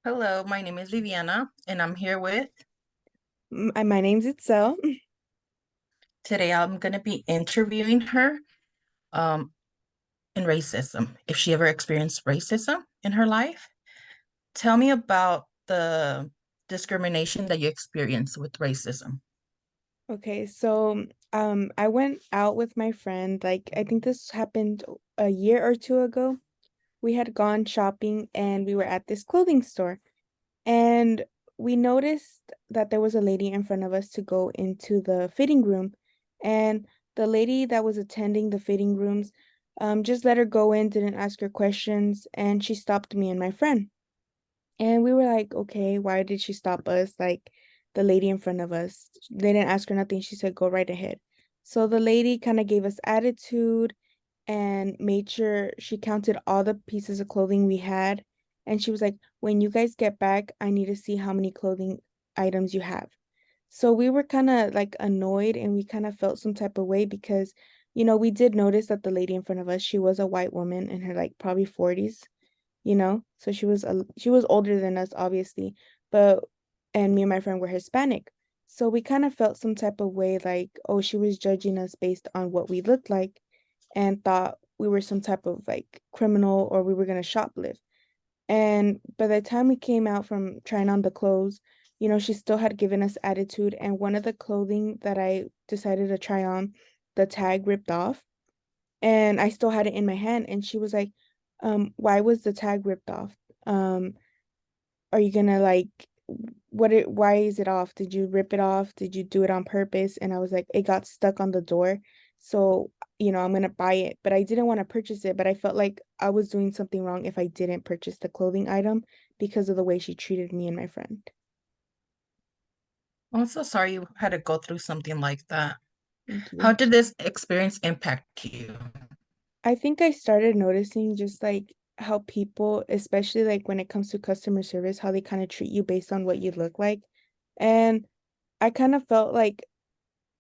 Hello, my name is Viviana, and I'm here with. My name's Itzel. Today, I'm going to be interviewing her um, in racism. If she ever experienced racism in her life, tell me about the discrimination that you experienced with racism. Okay, so I went out with my friend. Like, I think this happened a year or two ago. We had gone shopping and we were at this clothing store. And we noticed that there was a lady in front of us to go into the fitting room. And the lady that was attending the fitting rooms just let her go in, didn't ask her questions, and she stopped me and my friend. And we were like, okay, why did she stop us? Like the lady in front of us. They didn't ask her nothing. She said, go right ahead. So the lady kind of gave us attitude and made sure she counted all the pieces of clothing we had. And she was like, when you guys get back, I need to see how many clothing items you have. So we were kind of like annoyed and we kind of felt some type of way because, we did notice that the lady in front of us, she was a white woman in her like probably 40s. So she was older than us, obviously, but and me and my friend were Hispanic. So we kind of felt some type of way like, oh, she was judging us based on what we looked like and thought we were some type of like criminal or we were gonna shoplift. And by the time we came out from trying on the clothes, she still had given us attitude. And one of the clothing that I decided to try on, the tag ripped off and I still had it in my hand. And she was like, why was the tag ripped off? Um, are you gonna like why is it off? Did you rip it off? Did you do it on purpose? And I was like, it got stuck on the door. So, I'm gonna buy it. But I didn't want to purchase it, but I felt like I was doing something wrong if I didn't purchase the clothing item because of the way she treated me and my friend. I'm so sorry you had to go through something like that. Thank How you. did this experience impact you? I think I started noticing just like how people, especially like when it comes to customer service, how they kind of treat you based on what you look like. And I kind of felt like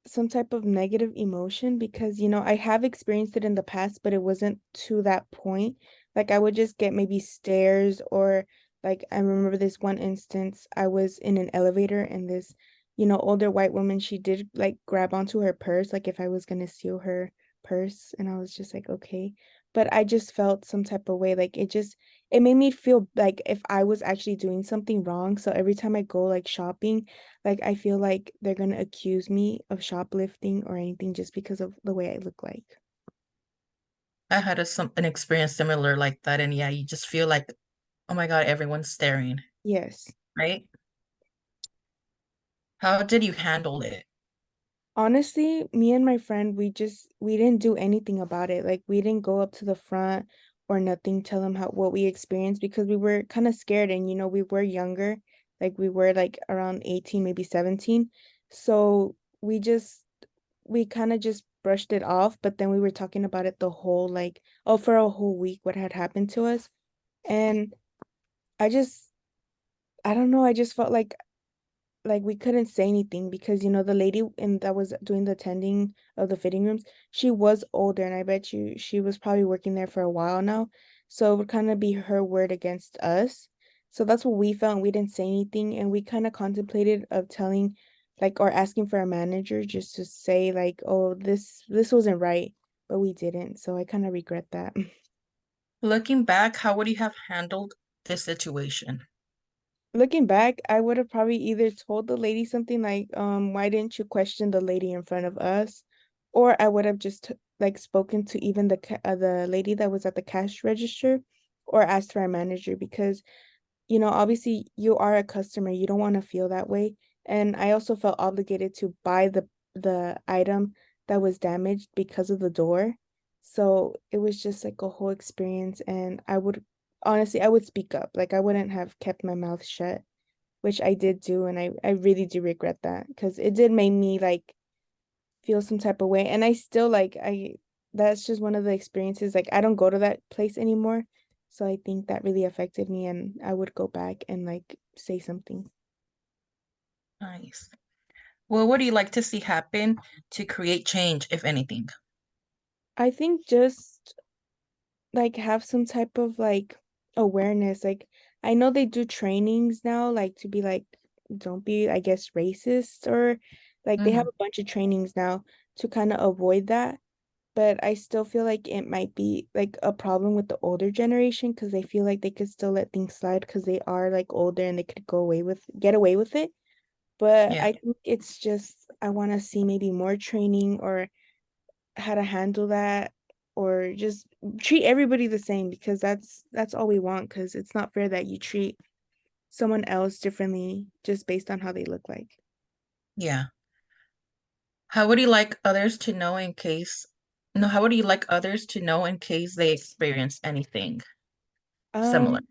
some type of negative emotion because, I have experienced it in the past, but it wasn't to that point. Like I would just get maybe stares or like I remember this one instance, I was in an elevator and this, older white woman, she did like grab onto her purse, like if I was gonna steal her purse. And I was just like, okay. But I just felt some type of way. Like it made me feel like if I was actually doing something wrong. So every time I go like shopping, like I feel like they're gonna accuse me of shoplifting or anything just because of the way I look like. I had an experience similar like that, and yeah, you just feel like, oh my God, everyone's staring, Yes. right? How did you handle it? Honestly, me and my friend, we didn't do anything about it. Like we didn't go up to the front or nothing, tell them how what we experienced because we were kind of scared and we were younger. Like we were like around 18, maybe 17. So we kind of just brushed it off, but then we were talking about it the whole like, oh, for a whole week what had happened to us. And I just I don't know, I just felt like we couldn't say anything because the lady in that was doing the tending of the fitting rooms, she was older and I bet you she was probably working there for a while now. So it would kind of be her word against us. So that's what we felt and we didn't say anything and we kind of contemplated of telling like or asking for a manager just to say like, oh, this wasn't right, but we didn't. So I kind of regret that. Looking back, how would you have handled this situation? Looking back, I would have probably either told the lady something like, why didn't you question the lady in front of us? Or I would have just like spoken to even the lady that was at the cash register or asked for a manager because, obviously you are a customer, you don't want to feel that way. And I also felt obligated to buy the item that was damaged because of the door. So it was just like a whole experience and I would speak up. Like I wouldn't have kept my mouth shut, which I did do, and I really do regret that because it did make me like feel some type of way. And I still like I that's just one of the experiences. Like I don't go to that place anymore. So I think that really affected me and I would go back and like say something. Nice. Well, what do you like to see happen to create change, if anything? I think just like have some type of like awareness. Like I know they do trainings now, like to be like, don't be, I guess, racist or like they have Hmm. a bunch of trainings now to kind of avoid that. But I still feel like it might be like a problem with the older generation because they feel like they could still let things slide because they are like older and they could get away with it. But Yeah, I think it's just I want to see maybe more training or how to handle that or just treat everybody the same because that's all we want because it's not fair that you treat someone else differently just based on how they look like. yeah. How would you like others to know in case, no, how would you like others to know in case they experience anything similar? Um,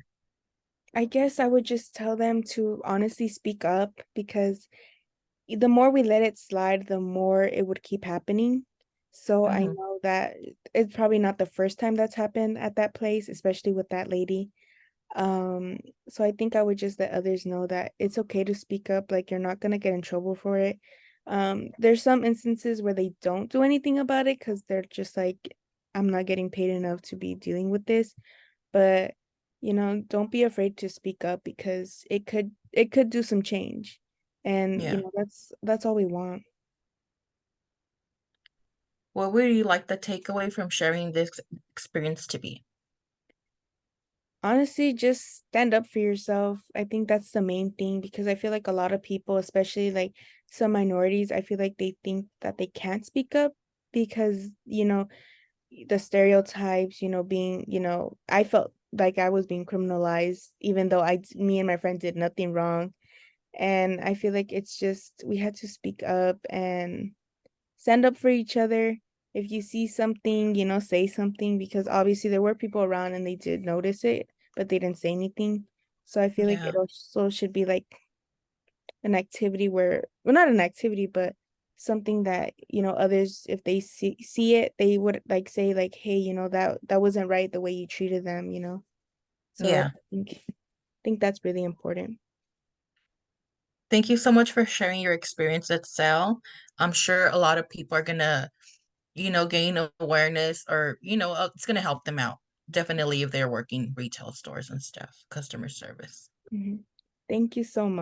I guess I would just tell them to honestly speak up because the more we let it slide, the more it would keep happening. So I Hmm. know that it's probably not the first time that's happened at that place, especially with that lady. Um, so I think I would just let others know that it's okay to speak up, like you're not gonna get in trouble for it. There's some instances where they don't do anything about it because they're just like, I'm not getting paid enough to be dealing with this. But don't be afraid to speak up because it could do some change. And Yeah. that's all we want. What would you like the takeaway from sharing this experience to be? Honestly, just stand up for yourself. I think that's the main thing because I feel like a lot of people, especially like some minorities, I feel like they think that they can't speak up because, the stereotypes, I felt like I was being criminalized, even though me and my friend did nothing wrong. And I feel like it's just we had to speak up and stand up for each other. If you see something, say something because obviously there were people around and they did notice it, but they didn't say anything. So I feel like Yeah, it also should be like an activity where, well, not an activity, but something that, others, if they see it, they would like say like, hey, that wasn't right the way you treated them. So yeah. I think that's really important. Thank you so much for sharing your experience at Cell. I'm sure a lot of people are gonna, gain awareness or, it's gonna help them out. Definitely if they're working retail stores and stuff, customer service. Mhm. Thank you so much.